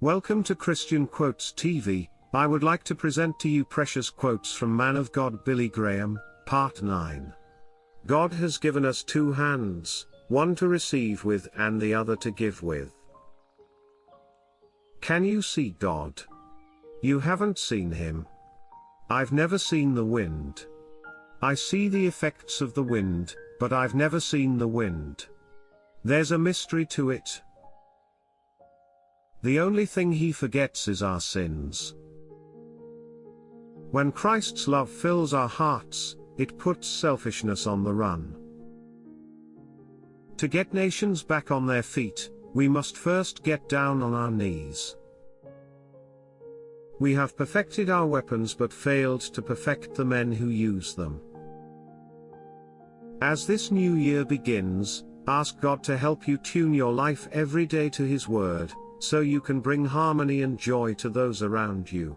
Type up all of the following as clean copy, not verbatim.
Welcome to Christian Quotes TV. I would like to present to you precious quotes from man of God Billy Graham, Part 9. God has given us two hands, one to receive with and the other to give with. Can you see God? You haven't seen him. I've never seen the wind. I see the effects of the wind, but I've never seen the wind. There's a mystery to it. The only thing he forgets is our sins. When Christ's love fills our hearts, it puts selfishness on the run. To get nations back on their feet, we must first get down on our knees. We have perfected our weapons but failed to perfect the men who use them. As this new year begins, ask God to help you tune your life every day to His Word, so you can bring harmony and joy to those around you.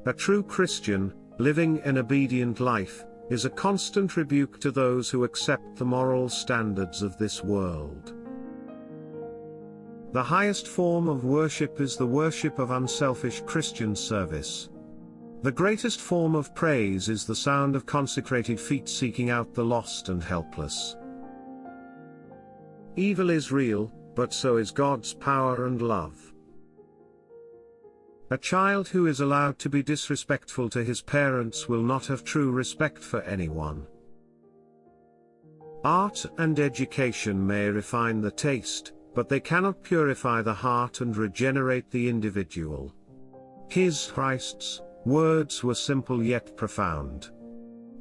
A true Christian, living an obedient life, is a constant rebuke to those who accept the moral standards of this world. The highest form of worship is the worship of unselfish Christian service. The greatest form of praise is the sound of consecrated feet seeking out the lost and helpless. Evil is real, but so is God's power and love. A child who is allowed to be disrespectful to his parents will not have true respect for anyone. Art and education may refine the taste, but they cannot purify the heart and regenerate the individual. Christ's words were simple yet profound.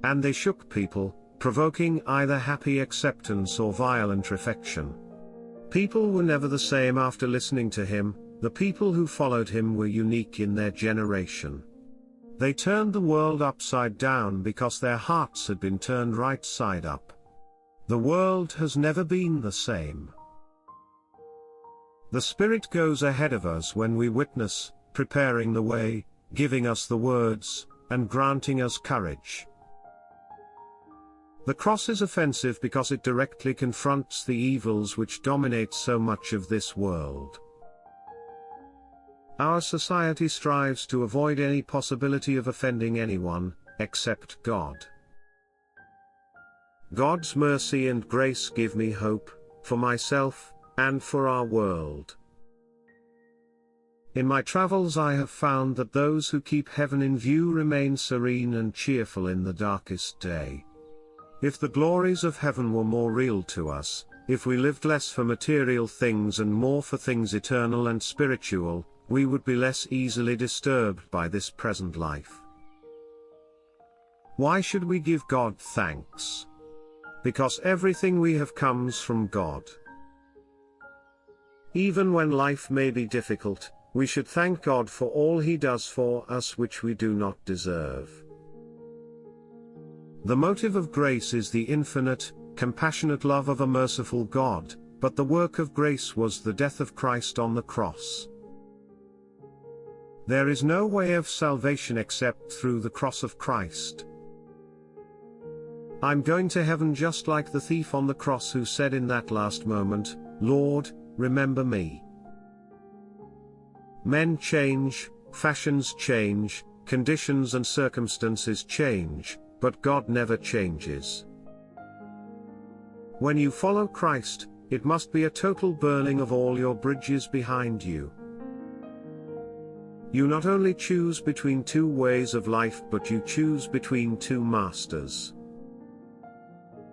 And they shook people, provoking either happy acceptance or violent reflection. People were never the same after listening to him. The people who followed him were unique in their generation. They turned the world upside down because their hearts had been turned right side up. The world has never been the same. The Spirit goes ahead of us when we witness, preparing the way, giving us the words, and granting us courage. The cross is offensive because it directly confronts the evils which dominate so much of this world. Our society strives to avoid any possibility of offending anyone, except God. God's mercy and grace give me hope, for myself, and for our world. In my travels I have found that those who keep heaven in view remain serene and cheerful in the darkest day. If the glories of heaven were more real to us, if we lived less for material things and more for things eternal and spiritual, we would be less easily disturbed by this present life. Why should we give God thanks? Because everything we have comes from God. Even when life may be difficult, we should thank God for all He does for us which we do not deserve. The motive of grace is the infinite, compassionate love of a merciful God, but the work of grace was the death of Christ on the cross. There is no way of salvation except through the cross of Christ. I'm going to heaven just like the thief on the cross who said in that last moment, "Lord, remember me." Men change, fashions change, conditions and circumstances change, but God never changes. When you follow Christ, it must be a total burning of all your bridges behind you. You not only choose between two ways of life but you choose between two masters.